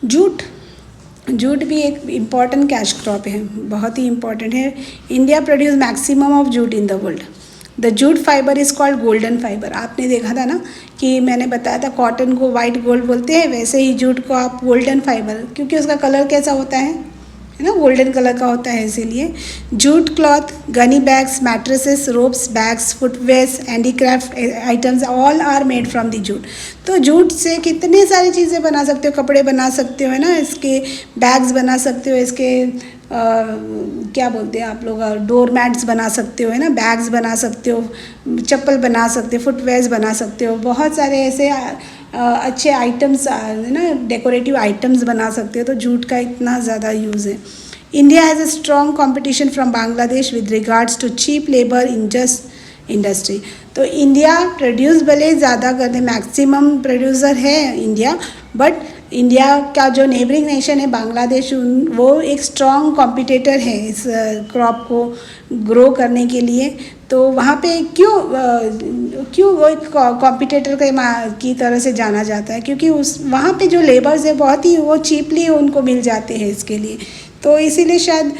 Jute jute भी एक important cash crop है, बहुत ही इम्पॉर्टेंट है। India produce maximum of jute in the world. The jute fibre is called golden fibre. आपने देखा था ना कि मैंने बताया था कॉटन को वाइट गोल्ड बोलते हैं, वैसे ही जूट को आप गोल्डन फाइबर, क्योंकि उसका कलर कैसा होता है ना, गोल्डन कलर का होता है। इसीलिए jute cloth, gunny bags, mattresses, ropes, bags, footwears, handicraft items all are made from the jute. तो जूट से कितनी सारी चीज़ें बना सकते हो, कपड़े बना सकते हो, है ना, इसके बैग्स बना सकते हो, इसके क्या बोलते हैं आप लोग, डोर मैट्स बना सकते हो, है ना, बैग्स बना सकते हो, चप्पल बना सकते हो, फुटवेयर्स बना सकते हो, बहुत सारे ऐसे अच्छे आइटम्स, है ना, डेकोरेटिव आइटम्स बना सकते हो। तो जूट का इतना ज़्यादा यूज़ है। India has a strong competition from Bangladesh with regards to cheap labour in jute industry. तो इंडिया प्रोड्यूस भले ज़्यादा करते, मैक्सिमम प्रोड्यूसर है इंडिया, बट इंडिया का जो नेबरिंग नेशन है बांग्लादेश, वो एक स्ट्रॉन्ग कॉम्पिटिटर है इस क्रॉप को ग्रो करने के लिए। तो वहाँ पे क्यों वो एक कॉम्पिटिटर की तरह से जाना जाता है, क्योंकि उस वहाँ पे जो लेबर्स है बहुत ही वो चीपली उनको मिल जाते हैं इसके लिए। तो इसीलिए शायद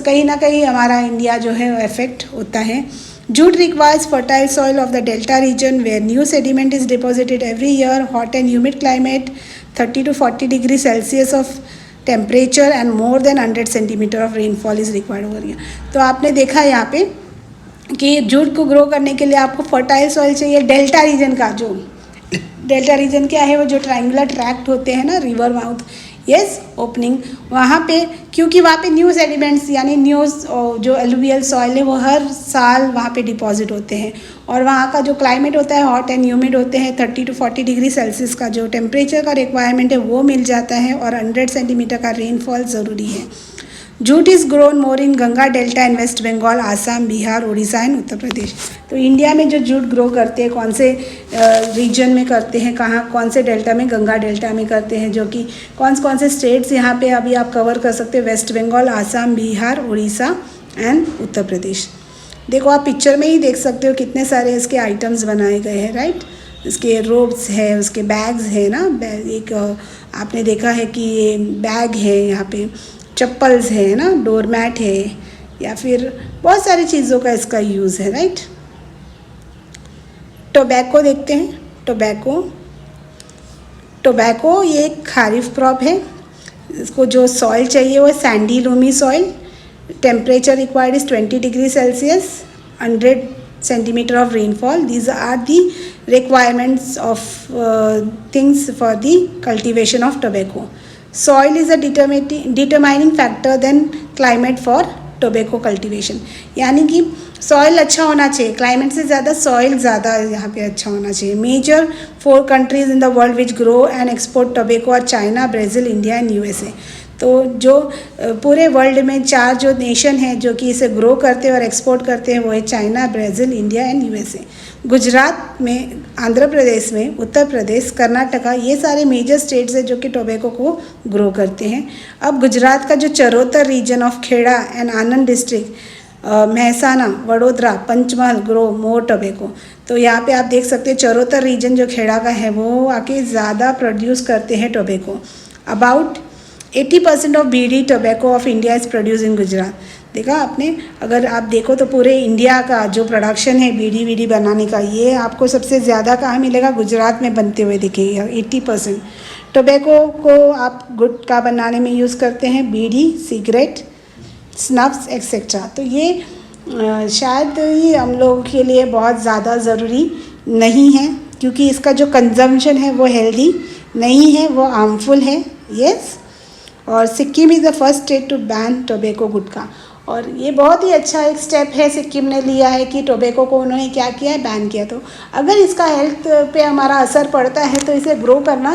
कहीं ना कहीं हमारा इंडिया जो है इफेक्ट होता है। Jute requires fertile soil of the delta region where new sediment is deposited every year, hot and humid climate, 30 to 40 degrees Celsius of temperature and more than 100 centimeter of rainfall is required over here। तो आपने देखा यहाँ पे कि jute को grow करने के लिए आपको फर्टाइल सॉइल चाहिए। डेल्टा रीजन का जो डेल्टा रीजन क्या है, वो जो ट्रायंगुलर ट्रैक्ट होते हैं ना, रिवर माउथ, यस, ओपनिंग, वहाँ पे, क्योंकि वहाँ पे न्यू सेडिमेंट्स यानी न्यू जो एलुवियल सॉइल है वो हर साल वहाँ पे डिपॉजिट होते हैं। और वहाँ का जो क्लाइमेट होता है हॉट एंड ह्यूमिड होते हैं, 30 to 40 डिग्री सेल्सियस का जो टेम्परेचर का रिक्वायरमेंट है वो मिल जाता है, और 100 सेंटीमीटर का रेनफॉल ज़रूरी है। Jute is grown more in Ganga delta in West Bengal, Assam, Bihar, Orissa and Uttar Pradesh. तो इंडिया में जो जूट ग्रो करते हैं, कौन से रीजन में करते हैं, कहाँ, कौन से डेल्टा में, गंगा डेल्टा में करते हैं, जो कि कौन से स्टेट्स यहाँ पे अभी आप कवर कर सकते हैं, वेस्ट बंगाल, आसाम, बिहार, उड़ीसा एंड उत्तर प्रदेश। देखो आप पिक्चर में ही देख सकते हो कितने सारे इसके आइटम्स बनाए गए हैं, राइट। इसके रोब्स है, उसके बैग्स है ना, एक आपने देखा है कि ये बैग है, यहाँ पे चप्पल्स है ना, डोर मैट है, या फिर बहुत सारी चीज़ों का इसका यूज़ है, राइट। टोबैको देखते हैं। टोबैको ये एक खारिफ क्रॉप है। इसको जो सॉइल चाहिए वो Sandy Lumi soil. Temperature required is 20 degree Celsius, 100 centimeter of rainfall. These are the requirements of things for the cultivation of tobacco. Soil is a determining factor than climate for tobacco cultivation. यानी कि soil अच्छा होना चाहिए, climate से ज़्यादा soil ज़्यादा यहाँ पे अच्छा होना चाहिए। Major 4 countries in the world which grow and export tobacco are China, Brazil, India and USA. तो जो पूरे वर्ल्ड में 4 जो नेशन हैं जो कि इसे ग्रो करते हैं और एक्सपोर्ट करते हैं वो है China, Brazil, India and USA. Gujarat में, आंध्र प्रदेश में, उत्तर प्रदेश, कर्नाटका, ये सारे मेजर स्टेट्स हैं जो कि टोबैको को ग्रो करते हैं। अब गुजरात का जो Charotar region of Kheda and Anand district, Mehsana, Vadodara, Panchmahal grow more tobacco. तो यहाँ पे आप देख सकते हैं चरोतर रीजन जो खेड़ा का है वो आके ज़्यादा प्रोड्यूस करते हैं tobacco. About 80% of bidi tobacco of India is produce in Gujarat. देखा आपने, अगर आप देखो तो पूरे इंडिया का जो प्रोडक्शन है बीडी बनाने का, ये आपको सबसे ज़्यादा कहाँ मिलेगा, गुजरात में बनते हुए दिखेगा। 80% टोबैको को आप गुटखा बनाने में यूज़ करते हैं, बीड़ी, सिगरेट, स्नफ्स एक्सेट्रा। तो ये शायद ही हम लोगों के लिए बहुत ज़्यादा ज़रूरी नहीं है, क्योंकि इसका जो कंजम्पशन है वो हेल्दी नहीं है, वो हार्मफुल है। यस, और Sikkim is the first state to ban tobacco gutkha. और ये बहुत ही अच्छा एक स्टेप है सिक्किम ने लिया है कि टोबैको को उन्होंने क्या किया है, बैन किया। तो अगर इसका हेल्थ पे हमारा असर पड़ता है तो इसे ग्रो करना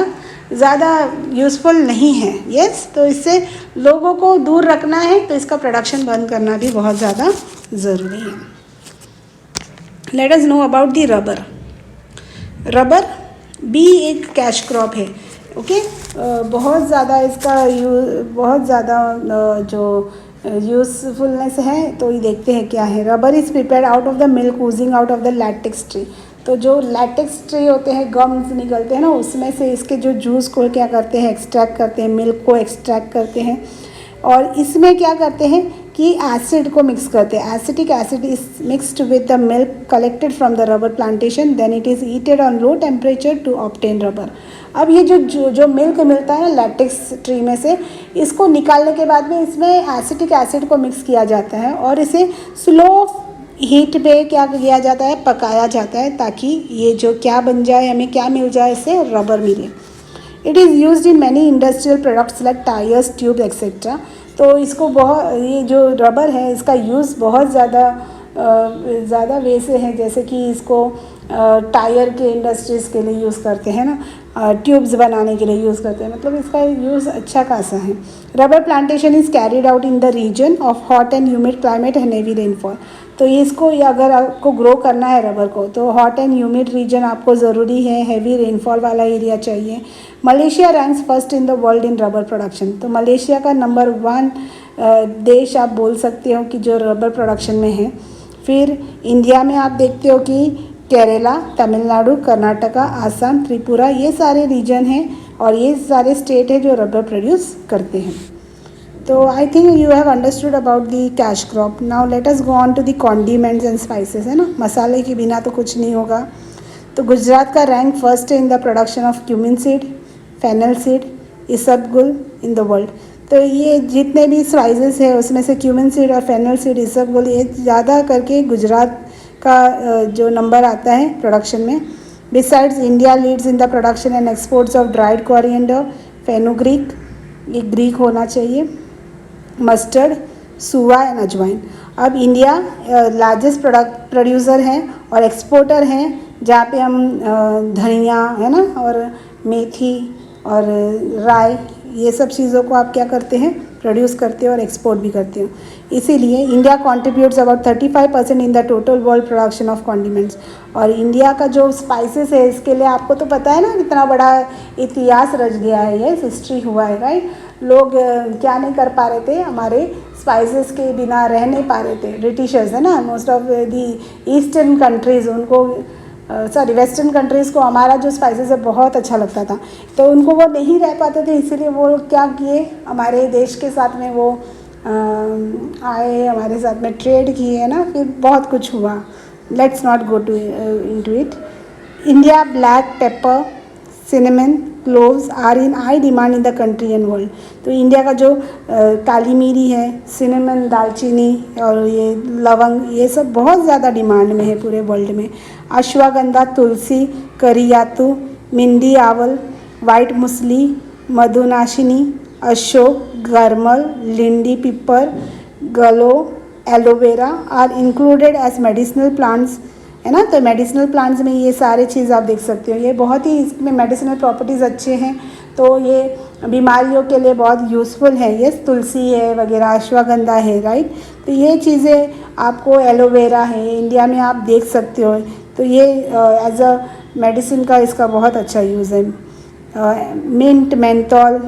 ज़्यादा यूज़फुल नहीं है। यस, तो इससे लोगों को दूर रखना है, तो इसका प्रोडक्शन बंद करना भी बहुत ज़्यादा ज़रूरी है। Let us know about the rubber. Rubber भी एक कैश क्रॉप है। ओके, बहुत ज़्यादा इसका बहुत ज़्यादा जो यूज़फुलनेस है, तो ये देखते हैं क्या है। Rubber is prepared out of the milk Ojing out of the latex tree. तो जो लैटेक्स ट्री होते हैं, गम्स निकलते हैं ना, उसमें से इसके जो जूस को क्या करते हैं, एक्सट्रैक्ट करते हैं, मिल्क को एक्सट्रैक्ट करते हैं और इसमें क्या करते हैं कि एसिड को मिक्स करते हैं। Acetic acid is mixed with the milk collected from the rubber plantation, then it is heated on low temperature to obtain rubber. अब ये जो मिल्क मिलता है ना लैटेक्स ट्री में से, इसको निकालने के बाद में इसमें एसिटिक एसिड को मिक्स किया जाता है और इसे स्लो हीट पे क्या किया जाता है, पकाया जाता है, ताकि ये जो क्या बन जाए, हमें क्या मिल जाए, इससे रबर मिले। It is used in many industrial products like tyres, tube etcetera. तो इसको बहुत, ये जो रबर है इसका यूज़ बहुत ज़्यादा वे से है, जैसे कि इसको टायर के इंडस्ट्रीज़ के लिए यूज़ करते हैं ना, ट्यूब्स बनाने के लिए यूज़ करते हैं, मतलब इसका यूज़ अच्छा खासा है। Rubber plantation is carried out in the region of hot and humid climate and heavy rainfall. तो इसको अगर आपको ग्रो करना है रबर को, तो हॉट एंड ह्यूमिड रीजन आपको ज़रूरी है, हैवी रेनफॉल वाला एरिया चाहिए। Malaysia ranks first in the world in rubber production. तो मलेशिया का नंबर 1 देश आप बोल सकते हो कि जो रबर प्रोडक्शन में है। फिर इंडिया में आप देखते हो कि केरला, तमिलनाडु, कर्नाटका, आसाम, त्रिपुरा, ये सारे रीजन हैं और ये सारे स्टेट है जो रबर प्रोड्यूस करते हैं। तो I think you have understood about the cash crop. Now let us go on to the condiments and spices, है ना, मसाले के बिना तो कुछ नहीं होगा। तो गुजरात का रैंक फर्स्ट है in the production of cumin seed, fennel seed, इसबगुल इन द वर्ल्ड। तो ये जितने भी स्पाइसेस है उसमें से क्यूमिन सीड और फेनल सीड, इसबगुल, ये ज़्यादा करके गुजरात का जो नंबर आता है प्रोडक्शन में। Besides India leads in the production and exports of dried coriander, fenugreek, ये ग्रीक होना चाहिए, मस्टर्ड, सुवा एंड अजवाइन। अब इंडिया लार्जेस्ट प्रोड्यूसर हैं और एक्सपोर्टर हैं, जहाँ पे हम धनिया, है ना, और मेथी और राई, ये सब चीज़ों को आप क्या करते हैं, प्रोड्यूस करते हो और एक्सपोर्ट भी करते हो। इसीलिए India contributes about 35% in the total world production of condiments. और इंडिया का जो स्पाइसेस है, इसके लिए आपको तो पता है ना कितना बड़ा इतिहास रच गया है, ये हिस्ट्री हुआ है, राइट। लोग क्या नहीं कर पा रहे थे, हमारे स्पाइसेस के बिना रह नहीं पा रहे थे, ब्रिटिशर्स, है ना, most of the eastern countries, उनको वेस्टर्न कंट्रीज़ को हमारा जो स्पाइसेस है बहुत अच्छा लगता था, तो उनको वो नहीं रह पाते थे, इसीलिए वो क्या किए, हमारे देश के साथ में वो आए, हमारे साथ में ट्रेड किए, है ना, फिर बहुत कुछ हुआ। Let's not go to into it. India black pepper, cinnamon, cloves are in high demand in the country and world. तो इंडिया का जो काली मिरी है, सिनेमन, दालचीनी और ये लवंग, ये सब बहुत ज़्यादा डिमांड में है पूरे वर्ल्ड में। अश्वगंधा, तुलसी, करियातू, मिंडी आवल, वाइट मुसली, मधुनाशिनी, अशोक, गरमल, लिंडी पिपर, गलो, aloe vera are included as medicinal plants, है ना। तो मेडिसिनल प्लांट्स में ये सारे चीज़ आप देख सकते हो, ये बहुत ही, इसमें मेडिसिनल प्रॉपर्टीज़ अच्छे हैं, तो ये बीमारियों के लिए बहुत यूज़फुल है। ये तुलसी है वगैरह, अश्वगंधा है, राइट। तो ये चीज़ें आपको, एलोवेरा है, इंडिया में आप देख सकते हो, तो ये एज अ मेडिसिन का इसका बहुत अच्छा यूज़ है। Mint, menthol,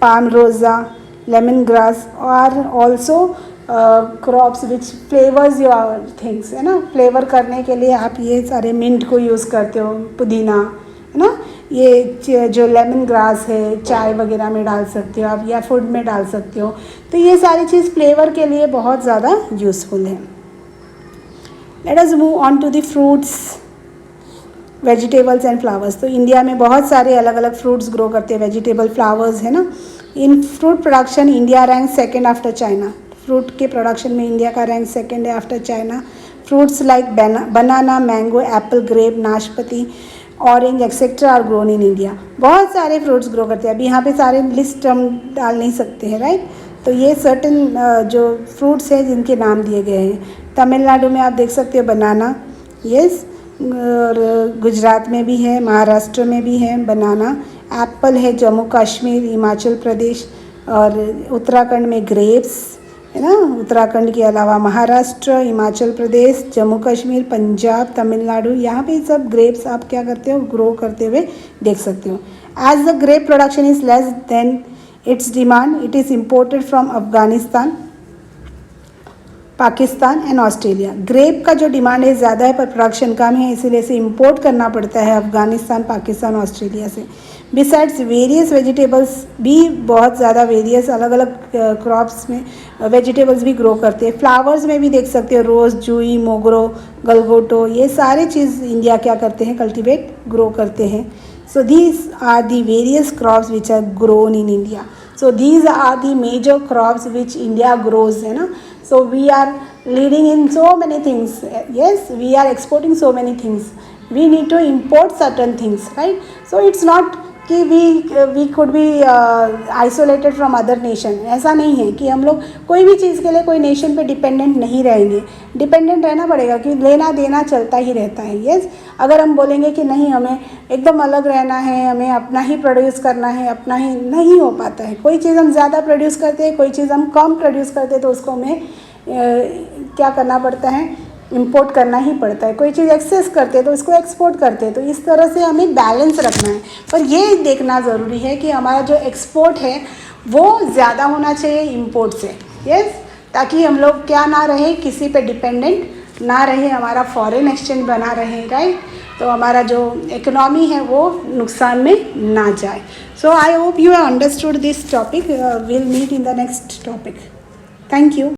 palm rosa, lemon grass are also crops which flavours your things, है ना। फ्लेवर करने के लिए आप ये सारे मिंट को यूज़ करते हो, पुदीना, है ना, ये जो लेमन ग्रास है चाय वगैरह में डाल सकते हो आप, या फूड में डाल सकते हो। तो ये सारी चीज़ फ्लेवर के लिए बहुत ज़्यादा यूज़फुल है। Let us move on to the fruits, vegetables and flowers. तो इंडिया में बहुत सारे अलग अलग फ्रूट्स ग्रो करते हैं, वेजिटेबल, फ्लावर्स, है ना। In fruit production India rank second after China. Fruit के प्रोडक्शन में इंडिया का रैंक सेकेंड है after China. Fruits like banana, mango, apple, grape, नाशपाती, orange etcetera are grown in India. बहुत सारे फ्रूट्स ग्रो करते हैं, अभी यहाँ पे सारे लिस्ट हम डाल नहीं सकते हैं, राइट। तो ये सर्टन जो फ्रूट्स हैं जिनके नाम दिए गए हैं। तमिलनाडु में आप देख सकते हो बनाना, यस, और गुजरात में भी है, महाराष्ट्र में भी है बनाना। एप्पल है जम्मू कश्मीर, हिमाचल प्रदेश, और उत्तराखंड में ग्रेप्स, है ना। उत्तराखंड के अलावा महाराष्ट्र, हिमाचल प्रदेश, जम्मू कश्मीर, पंजाब, तमिलनाडु, यहाँ पे सब ग्रेप्स आप क्या करते हो, ग्रो करते हुए देख सकते हो। As the grape production is less than its demand, it is imported from Afghanistan, Pakistan and Australia. Grape का जो डिमांड है ज़्यादा है पर प्रोडक्शन कम है, इसीलिए इसे इंपोर्ट करना पड़ता है अफ़गानिस्तान, पाकिस्तान, ऑस्ट्रेलिया से। बिसाइड्स वेरियस वेजिटेबल्स भी बहुत ज़्यादा वेरियस अलग अलग क्रॉप्स में वेजिटेबल्स भी ग्रो करते हैं। फ्लावर्स में भी देख सकते हो रोज़, जूई, मोगरो, गलगोटो, ये सारे चीज़ इंडिया क्या करते हैं, कल्टिवेट, ग्रो करते हैं। So these are the various crops which are grown in India. So these are the major crops which India grows, है ना. So we are leading in so many things. Yes, we are exporting so many things. We need to import certain things, right? So it's not कि we could be isolated from other nation. ऐसा नहीं है कि हम लोग कोई भी चीज़ के लिए कोई नेशन पे डिपेंडेंट नहीं रहेंगे. डिपेंडेंट रहना पड़ेगा कि लेना देना चलता ही रहता है. यस, अगर हम बोलेंगे कि नहीं हमें एकदम अलग रहना है, हमें अपना ही प्रोड्यूस करना है, अपना ही नहीं हो पाता है. कोई चीज़ हम ज़्यादा प्रोड्यूस करते हैं, कोई चीज़ हम कम प्रोड्यूस करते हैं, तो उसको हमें क्या करना पड़ता है, इंपोर्ट करना ही पड़ता है. कोई चीज़ एक्सेस करते हैं तो इसको एक्सपोर्ट करते हैं. तो इस तरह से हमें बैलेंस रखना है. पर ये देखना ज़रूरी है कि हमारा जो एक्सपोर्ट है वो ज़्यादा होना चाहिए इंपोर्ट से. यस, ताकि हम लोग क्या ना रहे, किसी पे डिपेंडेंट ना रहे, हमारा फॉरेन एक्सचेंज बना रहे, राइट. तो हमारा जो इकोनॉमी है वो नुकसान में ना जाए. So I hope you have understood this topic. Will meet in the next topic. Thank you.